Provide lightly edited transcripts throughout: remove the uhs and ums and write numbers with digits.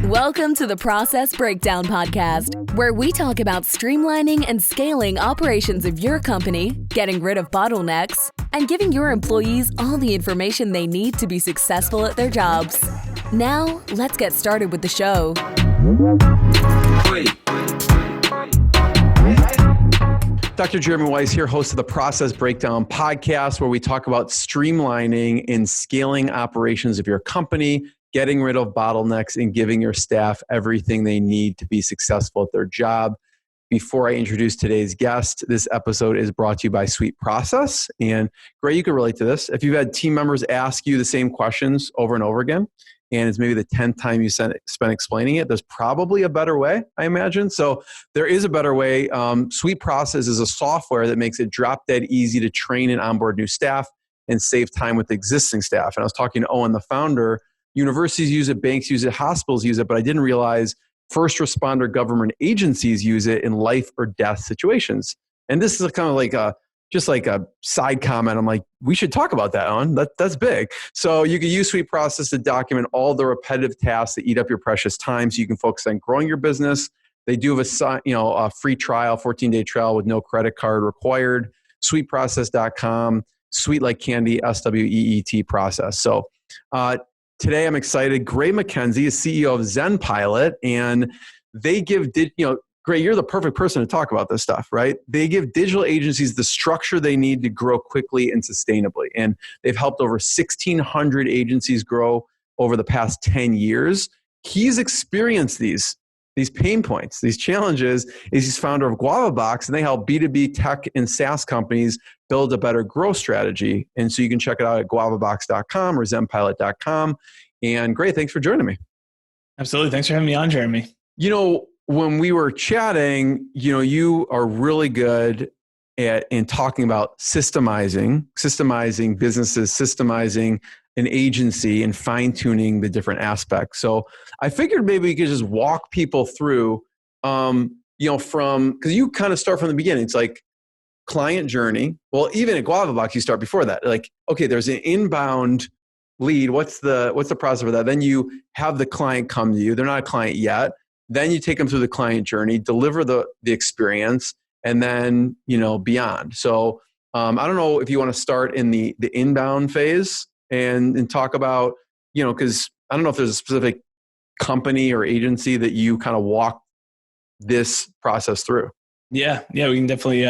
Welcome to the Process Breakdown Podcast, where we talk about streamlining and scaling operations of your company, getting rid of bottlenecks, and giving your employees all the information they need to be successful at their jobs. Now, let's get started with the show. Dr. Jeremy Weiss here, host of the Process Breakdown Podcast, where we talk about streamlining and scaling operations of your company, getting rid of bottlenecks, and giving your staff everything they need to be successful at their job. Before I introduce today's guest, this episode is brought to you by Sweet Process. And Gray, you can relate to this. If you've had team members ask you the same questions over and over again, and it's maybe the 10th time you spent explaining it, there's probably a better way, I imagine. So there is a better way. Sweet Process is a software that makes it drop dead easy to train and onboard new staff and save time with existing staff. And I was talking to Owen, the founder. Universities use it, banks use it, hospitals use it, but I didn't realize first responder government agencies use it in life or death situations. And this is kind of like just like a side comment. I'm like, we should talk about that, Owen. That's big. So you can use Sweet Process to document all the repetitive tasks that eat up your precious time so you can focus on growing your business. They do have a free trial, 14-day trial with no credit card required. Sweetprocess.com, sweet like candy, SWEET process. So today I'm excited. Gray MacKenzie is CEO of ZenPilot, and they give, Gray, you're the perfect person to talk about this stuff, right? They give digital agencies the structure they need to grow quickly and sustainably. And they've helped over 1,600 agencies grow over the past 10 years. He's experienced these pain points, these challenges. He's founder of GuavaBox, and they help B2B tech and SaaS companies build a better growth strategy. And so you can check it out at guavabox.com or zenpilot.com. And Gray, thanks for joining me. Absolutely. Thanks for having me on, Jeremy. When we were chatting, you are really good in talking about systemizing businesses, systemizing an agency, and fine-tuning the different aspects. So I figured maybe we could just walk people through, because you kind of start from the beginning. It's like client journey. Well, even at GuavaBox, you start before that. Like, okay, there's an inbound lead. What's the process for that? Then you have the client come to you. They're not a client yet. Then you take them through the client journey, deliver the experience, and then, beyond. So I don't know if you want to start in the inbound phase and talk about, because I don't know if there's a specific company or agency that you kind of walk this process through. Yeah, we can definitely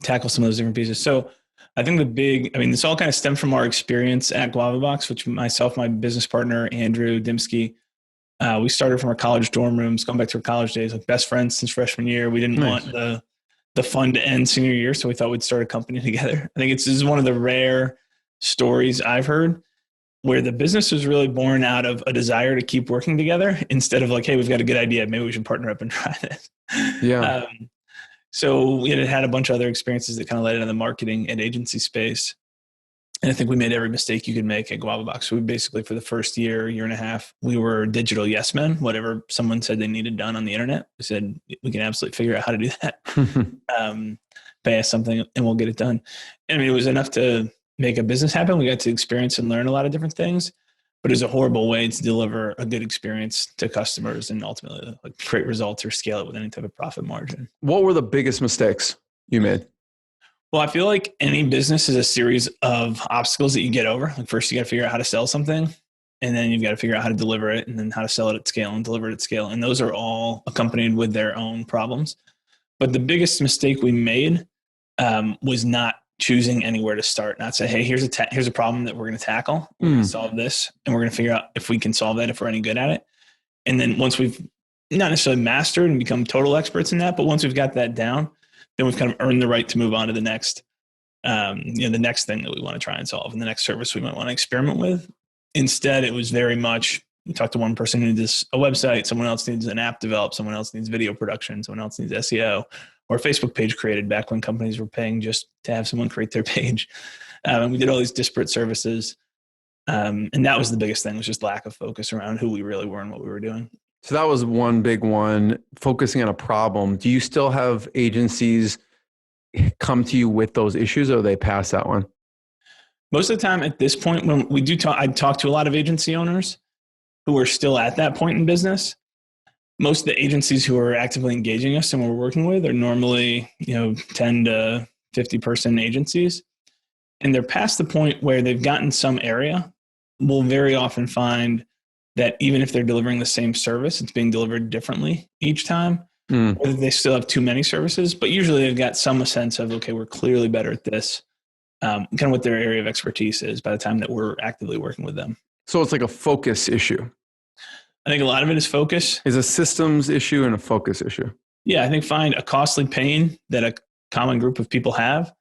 tackle some of those different pieces. So I think this all kind of stemmed from our experience at GuavaBox, which myself, my business partner, Andrew Dimsky, we started from our college dorm rooms, going back to our college days, like best friends since freshman year. We didn't want the fun to end senior year, so we thought we'd start a company together. I think this is one of the rare stories I've heard where the business was really born out of a desire to keep working together instead of like, hey, we've got a good idea, maybe we should partner up and try this. Yeah. So we had a bunch of other experiences that kind of led into the marketing and agency space. And I think we made every mistake you could make at GuavaBox. So we basically, for the first year and a half, we were digital yes men. Whatever someone said they needed done on the internet, we said, we can absolutely figure out how to do that. Pay us something and we'll get it done. And it was enough to make a business happen. We got to experience and learn a lot of different things, but it was a horrible way to deliver a good experience to customers and ultimately like create results or scale it with any type of profit margin. What were the biggest mistakes you made? Well, I feel like any business is a series of obstacles that you get over. Like first, you got to figure out how to sell something, and then you've got to figure out how to deliver it, and then how to sell it at scale and deliver it at scale. And those are all accompanied with their own problems. But the biggest mistake we made was not choosing anywhere to start. Not say, hey, here's a problem that we're going to tackle. We're going to solve this, and we're going to figure out if we can solve that, if we're any good at it. And then once we've not necessarily mastered and become total experts in that, but once we've got that down, then we've kind of earned the right to move on to the next, the next thing that we want to try and solve and the next service we might want to experiment with. Instead, it was very much, you talk to one person who needs a website, someone else needs an app developed, someone else needs video production, someone else needs SEO or a Facebook page created back when companies were paying just to have someone create their page. And we did all these disparate services. And that was the biggest thing, was just lack of focus around who we really were and what we were doing. So that was one big one, focusing on a problem. Do you still have agencies come to you with those issues, or they pass that one? Most of the time at this point, when we do talk, I talk to a lot of agency owners who are still at that point in business. Most of the agencies who are actively engaging us and we're working with are normally, 10 to 50 person agencies. And they're past the point where they've gotten some area. We'll very often find that even if they're delivering the same service, it's being delivered differently each time. Or they still have too many services, but usually they've got some sense of, okay, we're clearly better at this, kind of what their area of expertise is by the time that we're actively working with them. So it's like a focus issue. I think a lot of it is focus. Is a systems issue and a focus issue. Yeah, I think find a costly pain that a common group of people have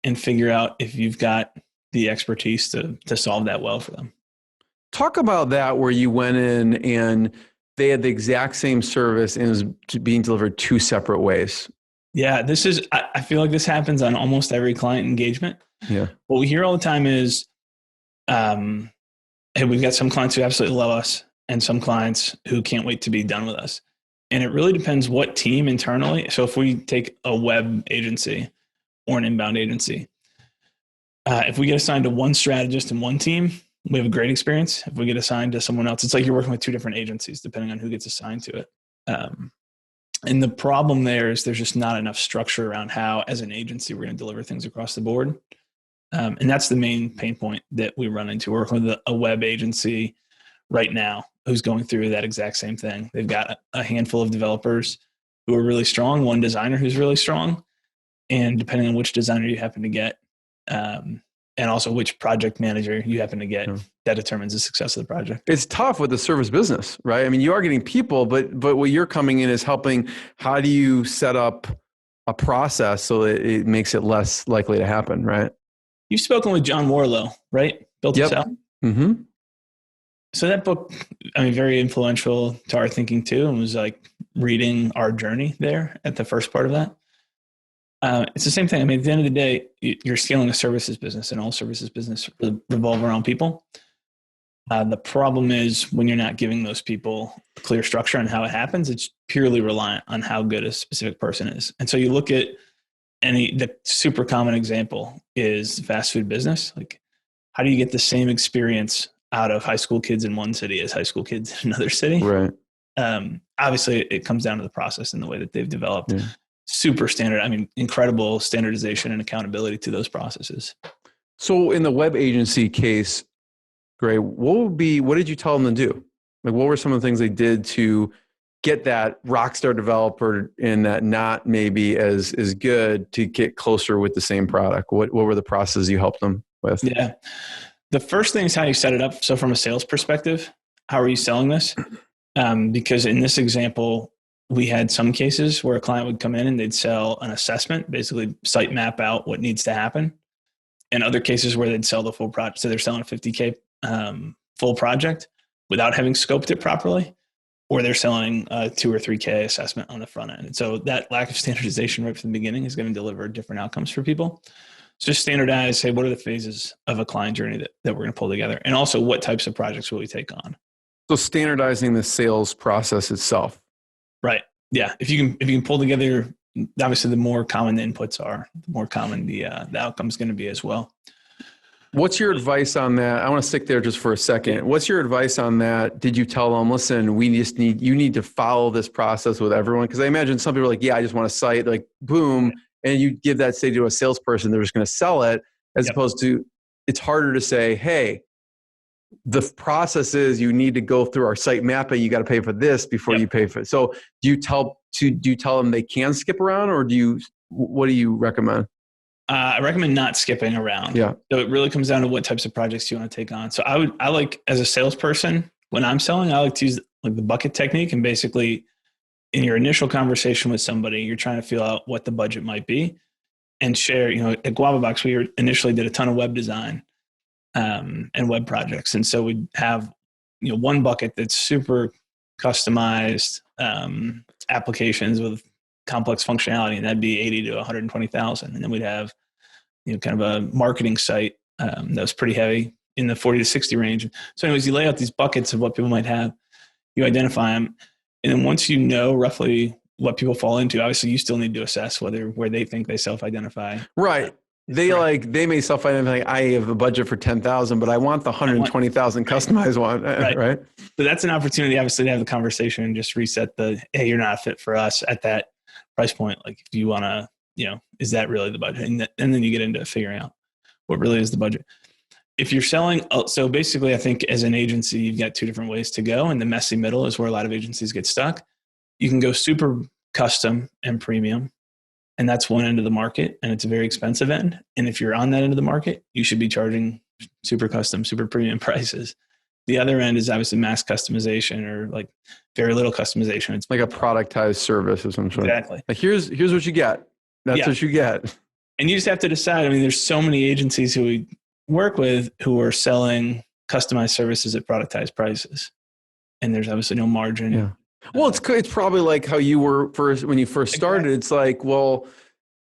and figure out if you've got the expertise to solve that well for them. Talk about that where you went in and they had the exact same service and it was being delivered two separate ways. Yeah, I feel like this happens on almost every client engagement. Yeah. What we hear all the time is, hey, we've got some clients who absolutely love us and some clients who can't wait to be done with us. And it really depends what team internally. So if we take a web agency or an inbound agency, if we get assigned to one strategist and one team, we have a great experience. If we get assigned to someone else, it's like you're working with two different agencies, depending on who gets assigned to it. And the problem there is there's just not enough structure around how, as an agency, we're going to deliver things across the board. And that's the main pain point that we run into. We're working with a web agency right now who's going through that exact same thing. They've got a handful of developers who are really strong, one designer who's really strong, and depending on which designer you happen to get, and also which project manager you happen to get, that determines the success of the project. It's tough with the service business, right? I mean, you are getting people, but what you're coming in is helping. How do you set up a process so that it makes it less likely to happen, right? You've spoken with John Warlow, right? Built This Out. Mm-hmm. So that book, very influential to our thinking too, and was like reading our journey there at the first part of that. It's the same thing. At the end of the day, you're scaling a services business, and all services business revolve around people. The problem is when you're not giving those people a clear structure on how it happens, it's purely reliant on how good a specific person is. And so you look at the super common example is fast food business. Like, how do you get the same experience out of high school kids in one city as high school kids in another city? Right. Obviously, it comes down to the process and the way that they've developed. Yeah. Super standard. Incredible standardization and accountability to those processes. So in the web agency case, Gray, what did you tell them to do? Like, what were some of the things they did to get that rock star developer and that not maybe as good to get closer with the same product? What were the processes you helped them with? Yeah. The first thing is how you set it up. So from a sales perspective, how are you selling this? Because in this example, we had some cases where a client would come in and they'd sell an assessment, basically site map out what needs to happen. And other cases where they'd sell the full project. So they're selling a $50K full project without having scoped it properly, or they're selling a $2 or $3K assessment on the front end. And so that lack of standardization right from the beginning is going to deliver different outcomes for people. So just standardize, say, what are the phases of a client journey that we're going to pull together? And also, what types of projects will we take on? So standardizing the sales process itself. Right. Yeah. If you can pull together, obviously the more common the inputs are, the more common the outcome is going to be as well. What's your advice on that? I want to stick there just for a second. What's your advice on that? Did you tell them, listen, you need to follow this process with everyone? Because I imagine some people are like, yeah, I just want a site, like boom. And you give that say to a salesperson, they're just going to sell it, as opposed to, it's harder to say, hey, the process is you need to go through our site mapping. You got to pay for this before you pay for it. So do you tell them they can skip around, or what do you recommend? I recommend not skipping around. Yeah. So it really comes down to what types of projects you want to take on. So I like, as a salesperson, when I'm selling, I like to use like the bucket technique, and basically in your initial conversation with somebody, you're trying to feel out what the budget might be and share, at Guava Box, we initially did a ton of web design and web projects. And so we have, one bucket that's super customized applications with complex functionality, and that'd be 80 to 120,000. And then we'd have, kind of a marketing site that was pretty heavy in the 40 to 60 range. So anyways, you lay out these buckets of what people might have, you identify them. And then once you know roughly what people fall into, obviously you still need to assess where they think they self-identify. Right. They may self-finance like, I have a budget for 10,000, but I want the 120,000 customized one, right? So that's an opportunity, obviously, to have the conversation and just reset hey, you're not a fit for us at that price point. Like, if you want to, is that really the budget? And then you get into figuring out what really is the budget. If you're selling, so basically, I think as an agency, you've got two different ways to go, and the messy middle is where a lot of agencies get stuck. You can go super custom and premium, and that's one end of the market, and it's a very expensive end. And if you're on that end of the market, you should be charging super custom, super premium prices. The other end is obviously mass customization or like very little customization. It's like a productized service of some sort. Exactly. Like here's what you get. That's what you get. And you just have to decide. I mean, there's so many agencies who we work with who are selling customized services at productized prices, and there's obviously no margin. Yeah. Well, it's probably like how you were when you first started. Exactly. It's like, well,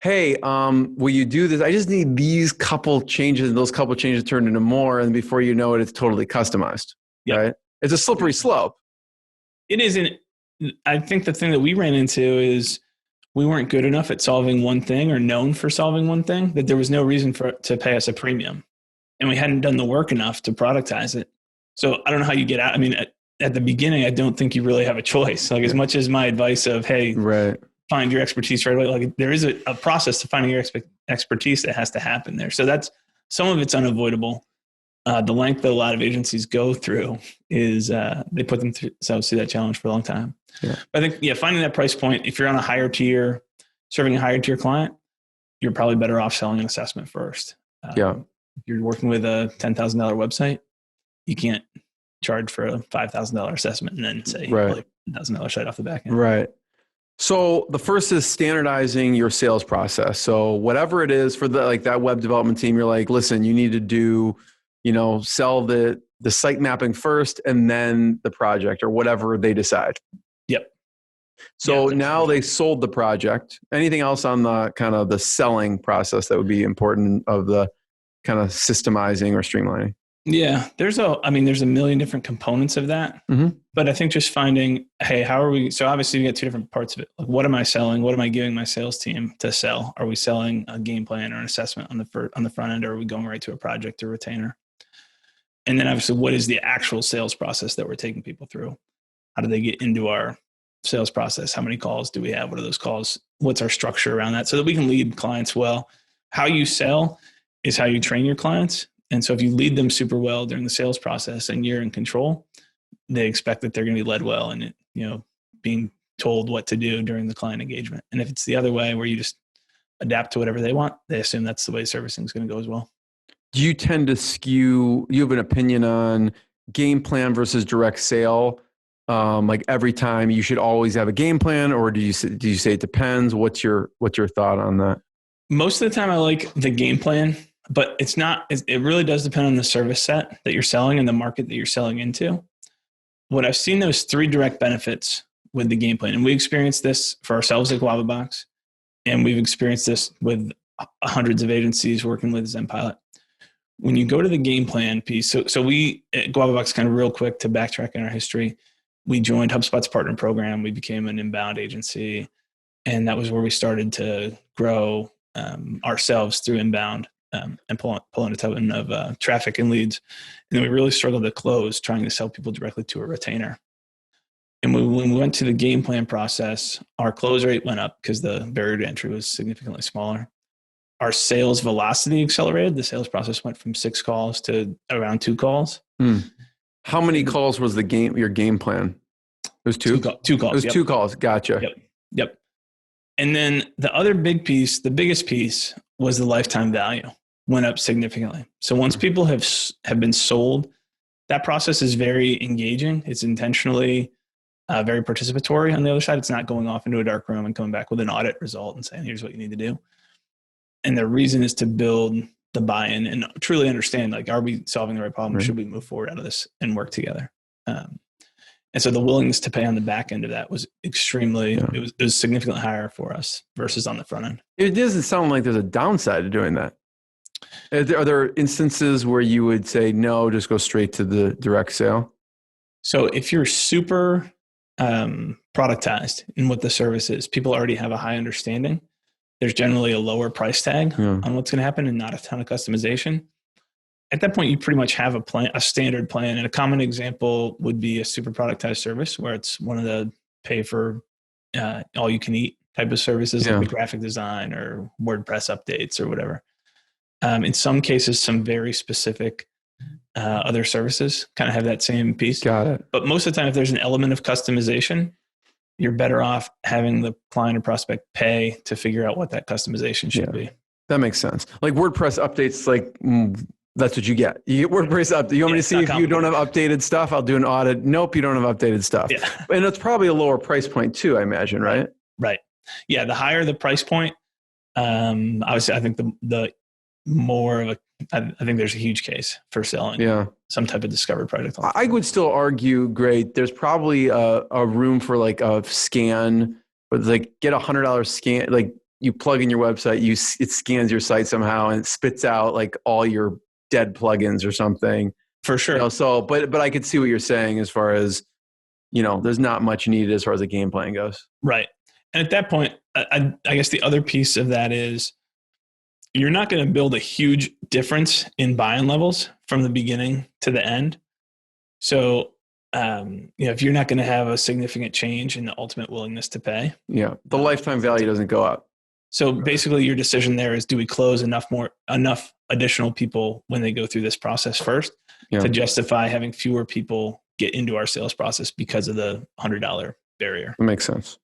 hey, will you do this? I just need these couple changes, and those couple changes turn into more, and before you know it, it's totally customized. Yep. Right? It's a slippery slope. It isn't. I think the thing that we ran into is we weren't good enough at solving one thing or known for solving one thing, that there was no reason to pay us a premium, and we hadn't done the work enough to productize it. So I don't know how you get out. I mean, at the beginning, I don't think you really have a choice. Like, as much as my advice of, hey, find your expertise right away, like there is a process to finding your expertise that has to happen there. So that's, some of it's unavoidable. The length that a lot of agencies go through is they put them through that challenge for a long time. Yeah. But I think, finding that price point, if you're on a higher tier, serving a higher tier client, you're probably better off selling an assessment first. If you're working with a $10,000 website, you can't charge for a $5,000 assessment and then say $1,000 right off the back end. Right. So the first is standardizing your sales process. So whatever it is for that web development team, you're like, listen, you need to do, sell the site mapping first and then the project or whatever they decide. Yep. So now they sold the project. Anything else on the kind of the selling process that would be important of the kind of systemizing or streamlining? Yeah, there's a million different components of that. Mm-hmm. But I think just finding, hey, how are we? So obviously you get two different parts of it. Like, what am I selling? What am I giving my sales team to sell? Are we selling a game plan or an assessment on the front end, or are we going right to a project or retainer? And then obviously, what is the actual sales process that we're taking people through? How do they get into our sales process? How many calls do we have? What are those calls? What's our structure around that so that we can lead clients well? How you sell is how you train your clients. And so if you lead them super well during the sales process and you're in control, they expect that they're going to be led well and, being told what to do during the client engagement. And if it's the other way where you just adapt to whatever they want, they assume that's the way servicing is going to go as well. Do you tend to skew, you have an opinion on game plan versus direct sale? Like every time you should always have a game plan, or do you say it depends? What's your thought on that? Most of the time I like the game plan. But it really does depend on the service set that you're selling and the market that you're selling into. What I've seen, those three direct benefits with the game plan, and we experienced this for ourselves at GuavaBox, and we've experienced this with hundreds of agencies working with ZenPilot. When you go to the game plan piece, so we at GuavaBox, kind of real quick to backtrack in our history, we joined HubSpot's partner program. We became an inbound agency, and that was where we started to grow ourselves through inbound. And pull in a ton of traffic and leads. And then we really struggled to close, trying to sell people directly to a retainer. And when we went to the game plan process, our close rate went up because the barrier to entry was significantly smaller. Our sales velocity accelerated. The sales process went from 6 calls to around 2 calls. How many calls was your game plan? It was 2? 2 calls. It was 2 calls. Gotcha. Yep. And then the other big piece, the biggest piece, was the lifetime value. Went up significantly. So once people have been sold, that process is very engaging. It's intentionally very participatory on the other side. It's not going off into a dark room and coming back with an audit result and saying, here's what you need to do. And the reason is to build the buy-in and truly understand, like, are we solving the right problem? Right. Should we move forward out of this and work together? And so the willingness to pay on the back end of that was it was significantly higher for us versus on the front end. It doesn't sound like there's a downside to doing that. Are there instances where you would say, no, just go straight to the direct sale? So if you're super productized in what the service is, people already have a high understanding. there's generally a lower price tag on what's going to happen and not a ton of customization. At that point, you pretty much have a standard plan. And a common example would be a super productized service where it's one of the pay for all you can eat type of services, like the graphic design or WordPress updates or whatever. In some cases, some very specific other services kind of have that same piece. Got it. But most of the time, if there's an element of customization, you're better off having the client or prospect pay to figure out what that customization should be. That makes sense. Like WordPress updates, like that's what you get. You get WordPress update. You want me to see if you don't have updated stuff? I'll do an audit. Nope, you don't have updated stuff. Yeah. And it's probably a lower price point too, I imagine, right? Right. Yeah. The higher the price point, obviously, I think the more of I think there's a huge case for selling some type of discovery project. I would still argue, great. There's probably a room for like a scan, but like get $100 scan, like you plug in your website, it scans your site somehow and it spits out like all your dead plugins or something. For sure. You know, so, but I could see what you're saying as far as, you know, there's not much needed as far as the game plan goes. Right. And at that point, I guess the other piece of that is you're not going to build a huge difference in buy-in levels from the beginning to the end. So, if you're not going to have a significant change in the ultimate willingness to pay. Yeah. The lifetime value doesn't go up. So basically your decision there is, do we close enough additional people when they go through this process first to justify having fewer people get into our sales process because of the $100 barrier? That makes sense.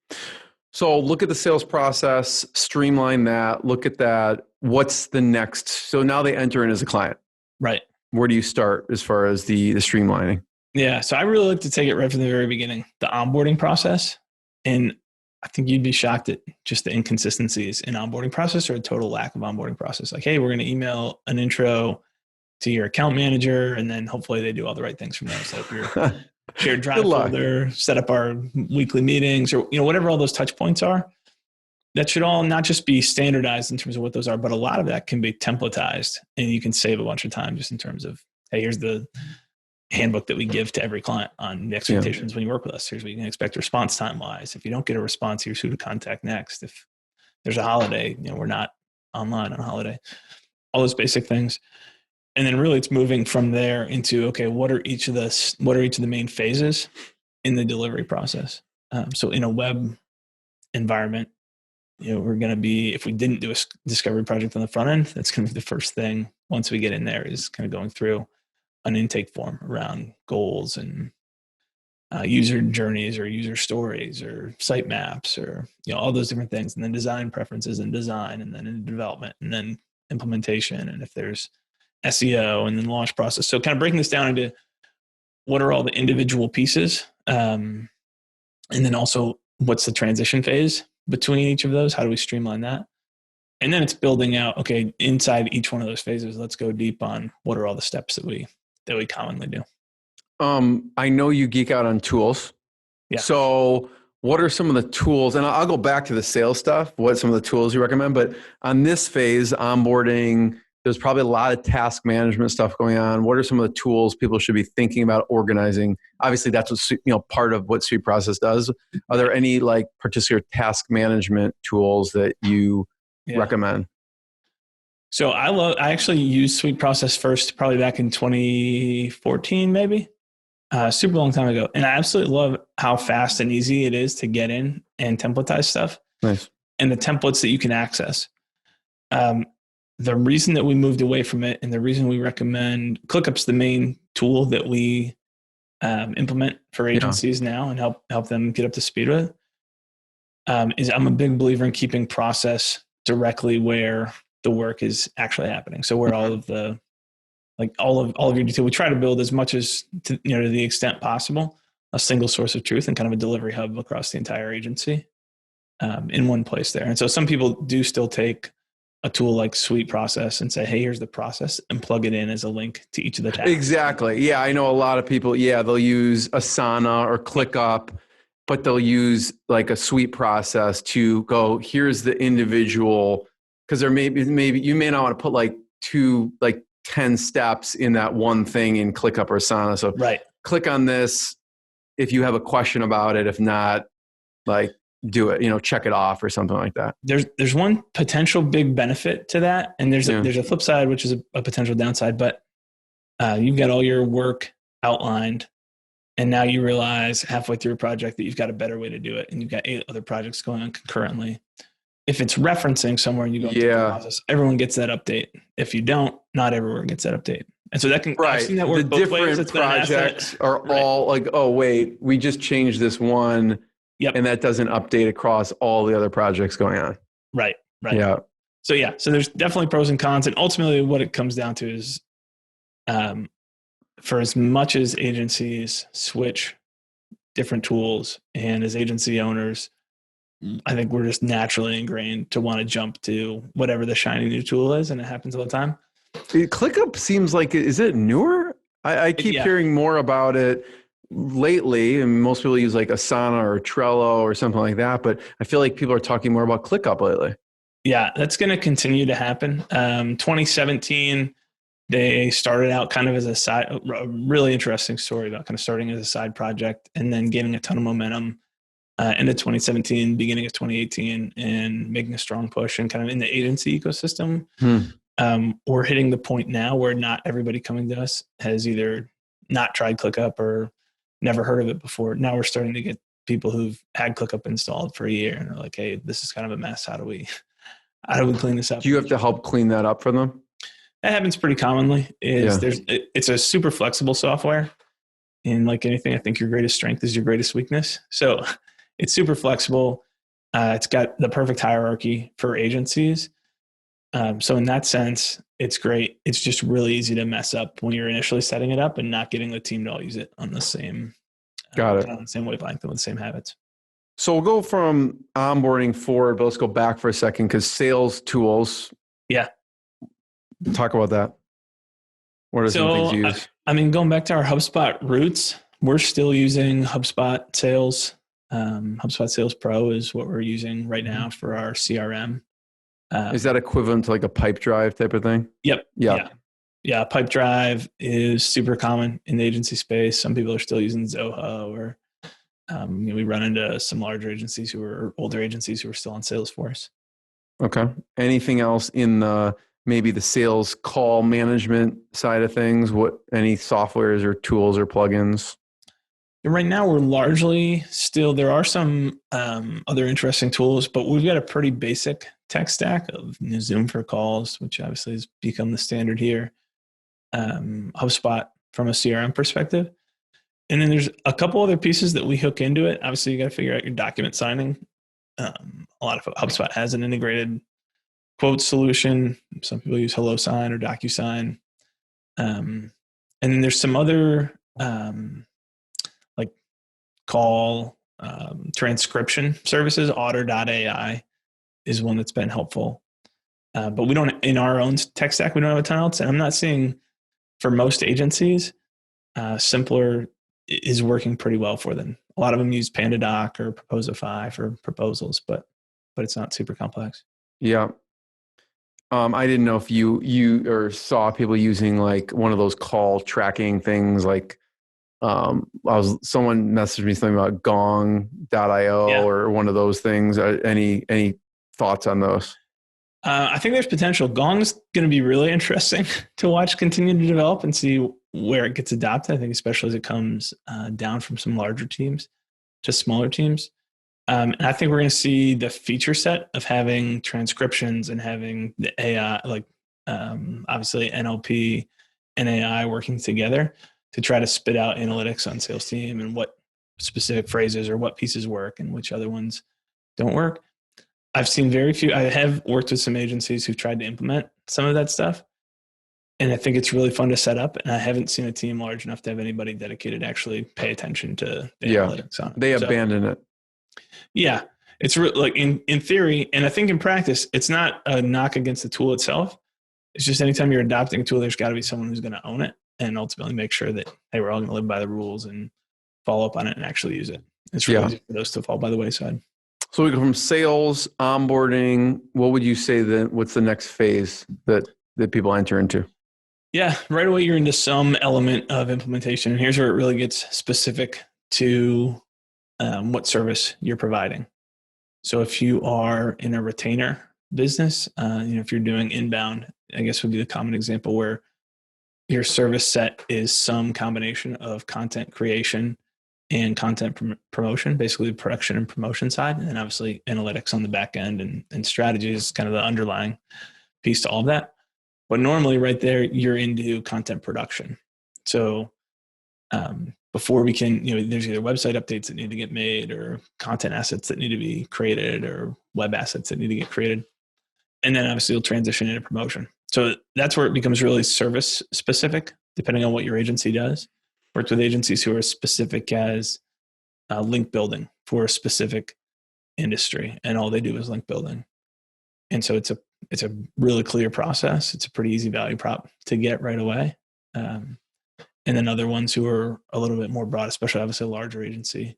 So look at the sales process, streamline that, look at that. What's the next? So now they enter in as a client. Right. Where do you start as far as the streamlining? Yeah. So I really like to take it right from the very beginning, the onboarding process. And I think you'd be shocked at just the inconsistencies in onboarding process or a total lack of onboarding process. Like, hey, we're going to email an intro to your account manager, and then hopefully they do all the right things from there. Set up your shared drive folder, set up our weekly meetings, or whatever all those touch points are. That should all not just be standardized in terms of what those are, but a lot of that can be templatized, and you can save a bunch of time just in terms of, hey, here's the handbook that we give to every client on the expectations when you work with us. Here's what you can expect response time wise. If you don't get a response, here's who to contact next. If there's a holiday, we're not online on a holiday, all those basic things. And then really it's moving from there into, okay, what are each of the main phases in the delivery process? So in a web environment, we're going to be, if we didn't do a discovery project on the front end, that's going to be the first thing once we get in there is kind of going through an intake form around goals and user journeys or user stories or site maps or all those different things, and then design preferences and design, and then in development, and then implementation, and if there's SEO, and then launch process. So kind of breaking this down into what are all the individual pieces, and then also what's the transition phase between each of those? How do we streamline that? And then it's building out, okay, inside each one of those phases, let's go deep on what are all the steps that we commonly do. I know you geek out on tools. Yeah. So what are some of the tools? And I'll go back to the sales stuff, what some of the tools you recommend. But on this phase, onboarding, there's probably a lot of task management stuff going on. What are some of the tools people should be thinking about organizing? Obviously, that's what part of what Suite Process does. Are there any like particular task management tools that you recommend? So I actually used Suite Process first, probably back in 2014, maybe. Super long time ago. And I absolutely love how fast and easy it is to get in and templatize stuff. Nice. And the templates that you can access. The reason that we moved away from it, and the reason we recommend ClickUp's the main tool that we implement for agencies now and help them get up to speed with, is I'm a big believer in keeping process directly where the work is actually happening. So where all of the all of your detail, we try to build as much as to the extent possible a single source of truth and kind of a delivery hub across the entire agency in one place there. And so some people do still take a tool like Suite Process and say, hey, here's the process, and plug it in as a link to each of the tasks. Exactly. Yeah, I know a lot of people, they'll use Asana or ClickUp, but they'll use like a Suite Process to go, here's the individual, because there maybe you may not want to put like 10 steps in that one thing in ClickUp or Asana. So click on this if you have a question about it. If not, do it, check it off or something like that. There's one potential big benefit to that. And there's a flip side, which is a potential downside, but you've got all your work outlined. And now you realize halfway through a project that you've got a better way to do it. And you've got 8 other projects going on concurrently. If it's referencing somewhere and you go through the process, everyone gets that update. If you don't, not everyone gets that update. And so that can, I've seen that work both ways. The different projects are all like, oh, wait, we just changed this one. Yep. And that doesn't update across all the other projects going on. Right. Yeah. So there's definitely pros and cons. And ultimately what it comes down to is, for as much as agencies switch different tools and as agency owners, I think we're just naturally ingrained to want to jump to whatever the shiny new tool is. And it happens all the time. ClickUp seems like, is it newer? I keep hearing more about it lately, and most people use like Asana or Trello or something like that. But I feel like people are talking more about ClickUp lately. Yeah, that's going to continue to happen. 2017, they started out kind of as a really interesting story about kind of starting as a side project and then gaining a ton of momentum into 2017, beginning of 2018, and making a strong push and kind of in the agency ecosystem. We're hitting the point now where not everybody coming to us has either not tried ClickUp or never heard of it before. Now we're starting to get people who've had ClickUp installed for a year and are like, hey, this is kind of a mess. How do we clean this up? Do you have to help clean that up for them? That happens pretty commonly. It's a super flexible software. And like anything, I think your greatest strength is your greatest weakness. So it's super flexible. It's got the perfect hierarchy for agencies. So in that sense, it's great. It's just really easy to mess up when you're initially setting it up and not getting the team to all use it on the same, on the same wavelength and with the same habits. So we'll go from onboarding forward, but let's go back for a second because sales tools. Yeah. Talk about that. What are some things you use? I mean, going back to our HubSpot roots, we're still using HubSpot Sales. HubSpot Sales Pro is what we're using right now for our CRM. Is that equivalent to like a pipe drive type of thing? Yep. Yeah. Pipe drive is super common in the agency space. Some people are still using Zoho, or we run into some larger agencies older agencies who are still on Salesforce. Okay. Anything else in maybe the sales call management side of things? Any softwares or tools or plugins? Right now, we're largely still, there are some other interesting tools, but we've got a pretty basic tech stack of Zoom for calls, which obviously has become the standard here. HubSpot from a CRM perspective. And then there's a couple other pieces that we hook into it. Obviously, you got to figure out your document signing. A lot of HubSpot has an integrated quote solution. Some people use HelloSign or DocuSign. And then there's some other call transcription services. Otter.ai is one that's been helpful. But we don't, in our own tech stack, we don't have a ton else. And I'm not seeing, for most agencies, simpler is working pretty well for them. A lot of them use PandaDoc or Proposify for proposals, but it's not super complex. Yeah. I didn't know if you or saw people using like one of those call tracking things like someone messaged me something about gong.io or one of those things. Any thoughts on those? I think there's potential. Gong's going to be really interesting to watch continue to develop and see where it gets adopted. I think especially as it comes down from some larger teams to smaller teams. And I think we're going to see the feature set of having transcriptions and having the AI, obviously NLP and AI working together to try to spit out analytics on sales team and what specific phrases or what pieces work and which other ones don't work. I've seen very few. I have worked with some agencies who've tried to implement some of that stuff. And I think it's really fun to set up. And I haven't seen a team large enough to have anybody dedicated to actually pay attention to the analytics on it. They abandon it. Yeah. It's like in theory, and I think in practice, it's not a knock against the tool itself. It's just anytime you're adopting a tool, there's got to be someone who's going to own it and ultimately make sure that, hey, we're all going to live by the rules and follow up on it and actually use it. It's really easy for those to fall by the wayside. So we go from sales, onboarding. What would you say what's the next phase that people enter into? Yeah, right away you're into some element of implementation. And here's where it really gets specific to what service you're providing. So if you are in a retainer business, if you're doing inbound, I guess would be the common example where your service set is some combination of content creation and content promotion, basically the production and promotion side, and obviously analytics on the back end and strategy is kind of the underlying piece to all of that. But normally right there, you're into content production. So before we can, there's either website updates that need to get made or content assets that need to be created or web assets that need to get created. And then obviously you'll transition into promotion. So that's where it becomes really service specific, depending on what your agency does. Worked with agencies who are specific as link building for a specific industry, and all they do is link building. And so it's a really clear process. It's a pretty easy value prop to get right away. And then other ones who are a little bit more broad, especially obviously a larger agency,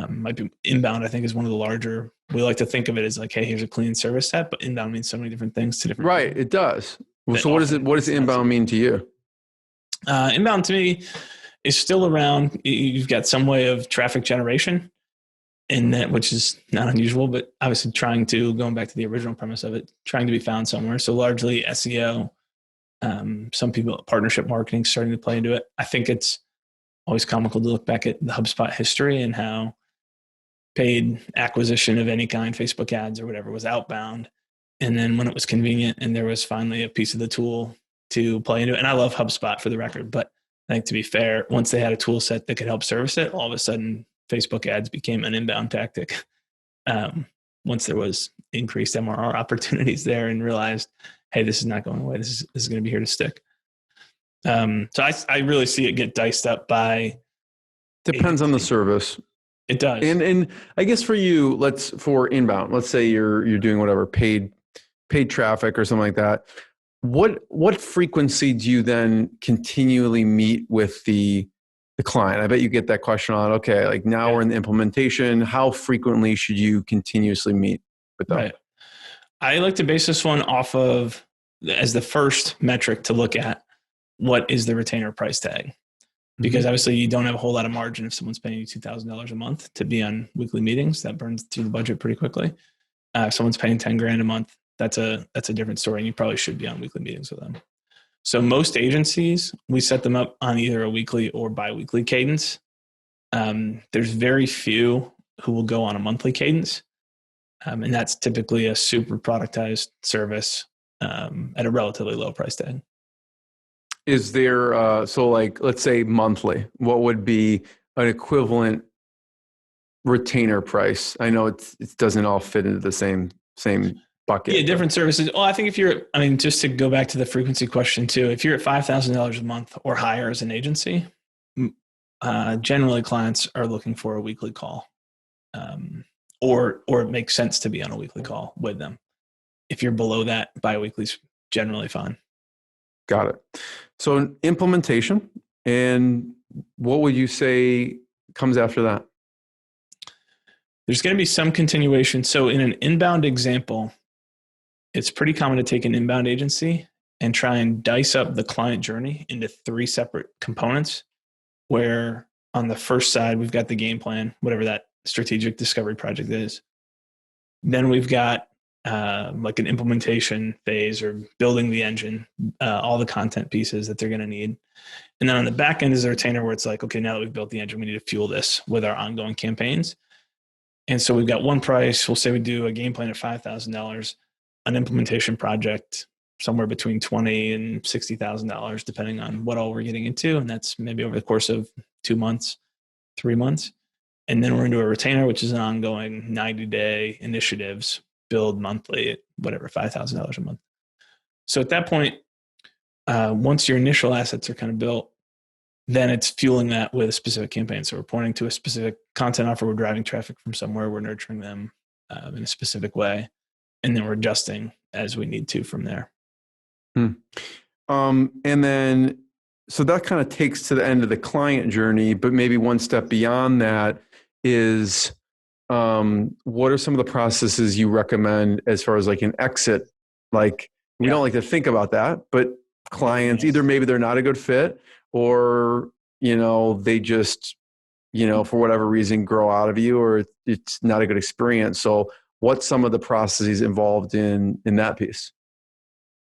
might be inbound. I think is one of the larger. We like to think of it as like, hey, here's a clean service set, but inbound means so many different things to different. Right, it does. Well, so what does inbound mean to you? Inbound to me is still around. You've got some way of traffic generation in that, which is not unusual, but obviously going back to the original premise of it, trying to be found somewhere. So largely SEO. Some people, partnership marketing starting to play into it. I think it's always comical to look back at the HubSpot history and how paid acquisition of any kind, Facebook ads or whatever, was outbound. And then when it was convenient and there was finally a piece of the tool to play into it, and I love HubSpot for the record, but I think to be fair, once they had a tool set that could help service it, all of a sudden Facebook ads became an inbound tactic. Once there was increased MRR opportunities there and realized, hey, this is not going away. This is going to be here to stick. So I really see it get diced up by. Depends on the service. It does. And I guess for you, for inbound, let's say you're doing whatever paid traffic or something like that. What frequency do you then continually meet with the client? I bet you get that question on, okay, like now we're in the implementation. How frequently should you continuously meet with them? Right. I like to base this one off of, as the first metric to look at, what is the retainer price tag? Because obviously you don't have a whole lot of margin if someone's paying you $2,000 a month to be on weekly meetings. That burns through the budget pretty quickly. If someone's paying $10,000 a month, that's a different story, and you probably should be on weekly meetings with them. So most agencies, we set them up on either a weekly or biweekly cadence. There's very few who will go on a monthly cadence. And that's typically a super productized service at a relatively low price tag. Is there, so like, let's say monthly, what would be an equivalent retainer price? I know it doesn't all fit into the same bucket. Yeah, different services. Well, I think just to go back to the frequency question too, if you're at $5,000 a month or higher as an agency, generally clients are looking for a weekly call. Or it makes sense to be on a weekly call with them. If you're below that, bi-weekly is generally fine. Got it. So implementation, and what would you say comes after that? There's going to be some continuation. So in an inbound example, it's pretty common to take an inbound agency and try and dice up the client journey into 3 separate components, where on the first side, we've got the game plan, whatever that strategic discovery project is. Then we've got like an implementation phase or building the engine, all the content pieces that they're going to need. And then on the back end is a retainer where it's like, okay, now that we've built the engine, we need to fuel this with our ongoing campaigns. And so we've got one price. We'll say we do a game plan at $5,000, an implementation project somewhere between $20,000 and $60,000, depending on what all we're getting into. And that's maybe over the course of 2 months, 3 months. And then we're into a retainer, which is an ongoing 90-day initiatives, build monthly at whatever, $5,000 a month. So at that point, once your initial assets are kind of built, then it's fueling that with a specific campaign. So we're pointing to a specific content offer. We're driving traffic from somewhere. We're nurturing them in a specific way. And then we're adjusting as we need to from there. And then, so that kind of takes to the end of the client journey, but maybe one step beyond that is, what are some of the processes you recommend as far as like an exit? Like we don't like to think about that, but clients, either maybe they're not a good fit or, they just, for whatever reason, grow out of you, or it's not a good experience. So what's some of the processes involved in that piece?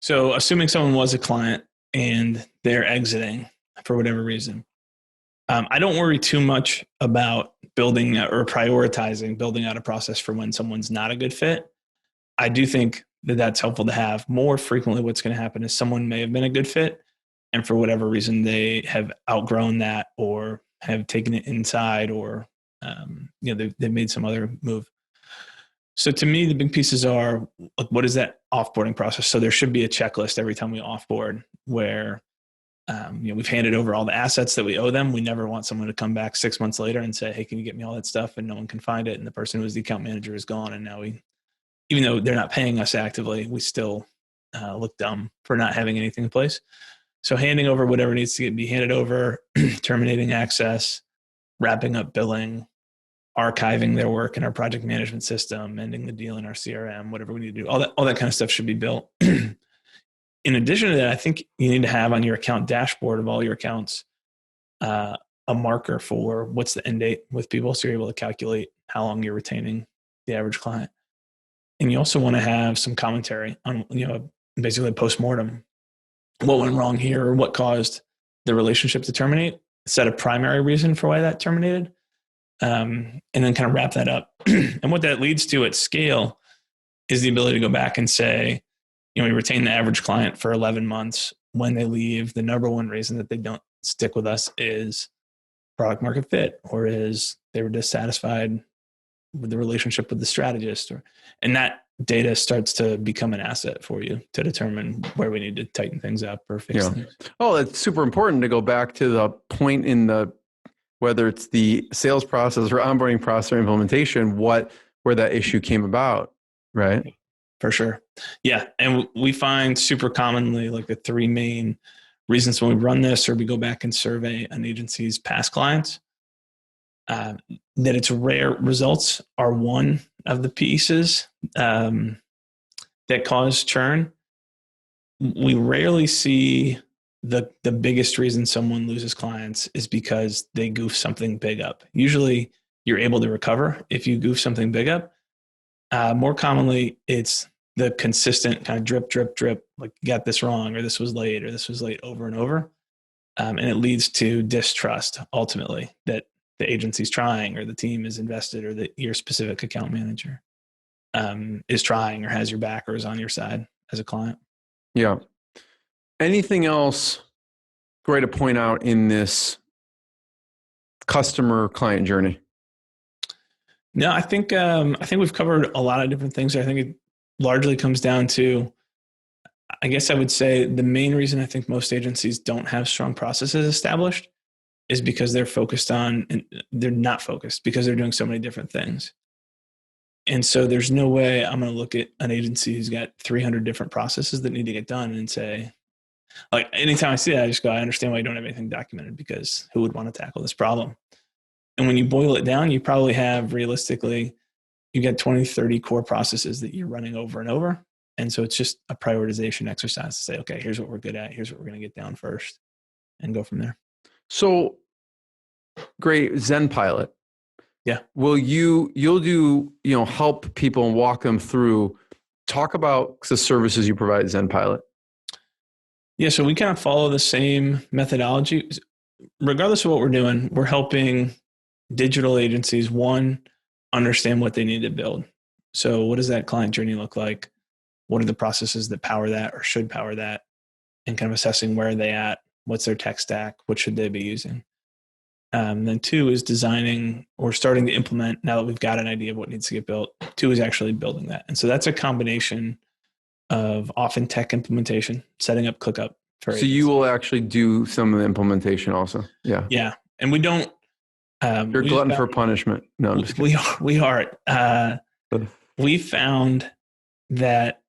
So assuming someone was a client and they're exiting for whatever reason, I don't worry too much about building or prioritizing building out a process for when someone's not a good fit. I do think that that's helpful to have. More frequently, what's going to happen is someone may have been a good fit, and for whatever reason, they have outgrown that or have taken it inside, or they've made some other move. So to me, the big pieces are, what is that offboarding process? So there should be a checklist every time we offboard where we've handed over all the assets that we owe them. We never want someone to come back 6 months later and say, hey, can you get me all that stuff? And no one can find it. And the person who was the account manager is gone. And now even though they're not paying us actively, we still look dumb for not having anything in place. So handing over whatever needs to be handed over, terminating access, wrapping up billing, archiving their work in our project management system, ending the deal in our CRM, whatever we need to do, all that kind of stuff should be built. In addition to that, I think you need to have on your account dashboard of all your accounts a marker for what's the end date with people, so you're able to calculate how long you're retaining the average client. And you also want to have some commentary on, basically a postmortem. What went wrong here, or what caused the relationship to terminate? Set a primary reason for why that terminated, and then kind of wrap that up. And what that leads to at scale is the ability to go back and say, we retain the average client for 11 months. When they leave, the number one reason that they don't stick with us is product market fit, or is they were dissatisfied with the relationship with the strategist, and that data starts to become an asset for you to determine where we need to tighten things up or fix things. Oh, it's super important to go back to the point in whether it's the sales process or onboarding process or implementation, where that issue came about, right? For sure. Yeah. And we find super commonly like the three main reasons when we run this, or we go back and survey an agency's past clients, that its rare results are one of the pieces that cause churn. We rarely see the biggest reason someone loses clients is because they goof something big up. Usually you're able to recover if you goof something big up. More commonly, it's the consistent kind of drip, drip, drip, like you got this wrong, or this was late over and over. And it leads to distrust ultimately that the agency's trying, or the team is invested, or that your specific account manager is trying or has your back or is on your side as a client. Yeah. Anything else great to point out in this customer client journey? No, I think we've covered a lot of different things. I think it largely comes down to, I guess I would say the main reason I think most agencies don't have strong processes established is because they're not focused because they're doing so many different things. And so there's no way I'm going to look at an agency who's got 300 different processes that need to get done and say, like, anytime I see that, I just go, I understand why you don't have anything documented, because who would want to tackle this problem? And when you boil it down, you probably have, realistically, you get 20, 30 core processes that you're running over and over. And so it's just a prioritization exercise to say, okay, here's what we're good at. Here's what we're going to get down first, and go from there. So great. ZenPilot. Yeah. You'll do, help people and walk them through, talk about the services you provide at ZenPilot. Yeah. So we kind of follow the same methodology. Regardless of what we're doing, we're helping digital agencies, one, understand what they need to build. So what does that client journey look like? What are the processes that power that or should power that? And kind of assessing where are they at? What's their tech stack? What should they be using? Then two is designing or starting to implement, now that we've got an idea of what needs to get built. Two is actually building that. And so that's a combination of often tech implementation, setting up ClickUp. So you will actually do some of the implementation also. Yeah. Yeah. And we don't, you're a glutton for punishment. No, I'm just kidding. We are. We found that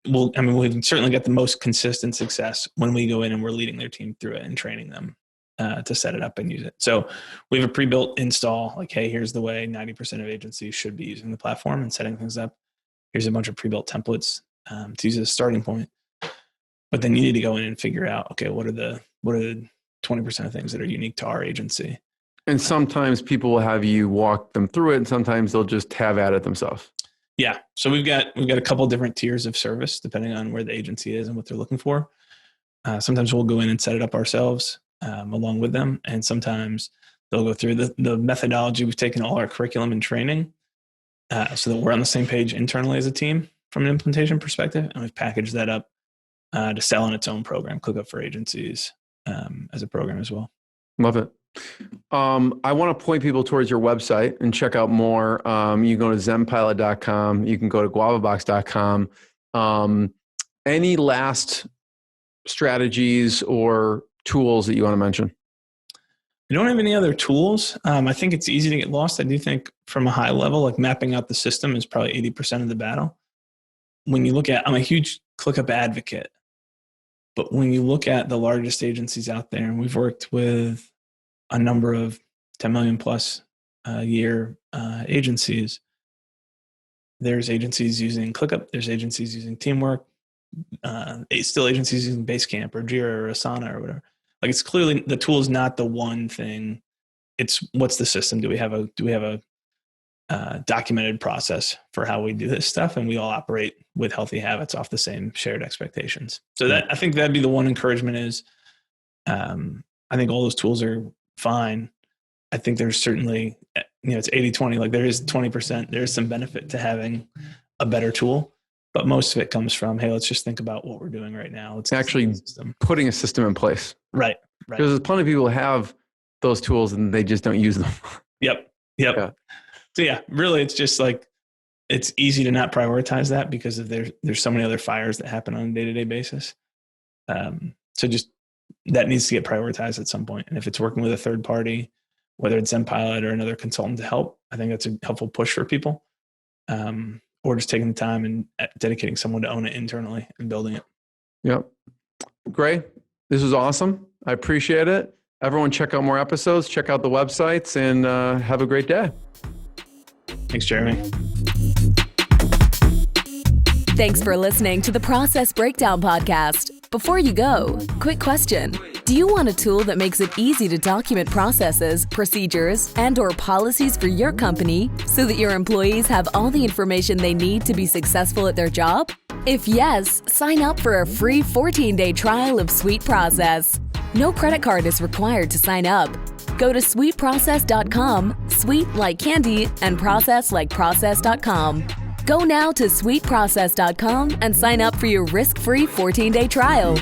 we've certainly got the most consistent success when we go in and we're leading their team through it and training them to set it up and use it. So we have a pre-built install, like, hey, here's the way 90% of agencies should be using the platform and setting things up. Here's a bunch of pre-built templates to use as a starting point. But then you need to go in and figure out, okay, what are the 20% of things that are unique to our agency? And sometimes people will have you walk them through it, and sometimes they'll just have at it themselves. Yeah. So we've got a couple different tiers of service depending on where the agency is and what they're looking for. Sometimes we'll go in and set it up ourselves along with them. And sometimes they'll go through the methodology. We've taken all our curriculum and training so that we're on the same page internally as a team from an implementation perspective. And we've packaged that up to sell in its own program, ClickUp for Agencies as a program as well. Love it. I want to point people towards your website and check out more. You can go to ZenPilot.com. You can go to guavabox.com. Any last strategies or tools that you want to mention? We don't have any other tools. I think it's easy to get lost. I do think from a high level, like mapping out the system is probably 80% of the battle. When you look at, I'm a huge ClickUp advocate, but when you look at the largest agencies out there, and we've worked with a number of 10 million plus a year agencies. There's agencies using ClickUp. There's agencies using Teamwork. Still agencies using Basecamp or Jira or Asana or whatever. Like it's clearly the tool is not the one thing. It's what's the system? Do we have a documented process for how we do this stuff? And we all operate with healthy habits off the same shared expectations. So that I think that'd be the one encouragement is, I think all those tools are fine. I think there's certainly, it's 80-20, like there is 20%, there's some benefit to having a better tool, but most of it comes from, hey, let's just think about what we're doing right now. It's actually putting a system in place. Right. Because there's plenty of people who have those tools and they just don't use them. Yep. Yeah. So yeah, really it's just like, it's easy to not prioritize that because of there's so many other fires that happen on a day-to-day basis. So just that needs to get prioritized at some point. And if it's working with a third party, whether it's ZenPilot or another consultant to help, I think that's a helpful push for people. Or just taking the time and dedicating someone to own it internally and building it. Yep. Gray, this was awesome. I appreciate it. Everyone check out more episodes, check out the websites, and have a great day. Thanks, Jeremy. Thanks for listening to the Process Breakdown Podcast. Before you go, quick question. Do you want a tool that makes it easy to document processes, procedures, and/or policies for your company so that your employees have all the information they need to be successful at their job? If yes, sign up for a free 14-day trial of SweetProcess. No credit card is required to sign up. Go to sweetprocess.com, sweet like candy, and process like process.com. Go now to sweetprocess.com and sign up for your risk-free 14-day trial.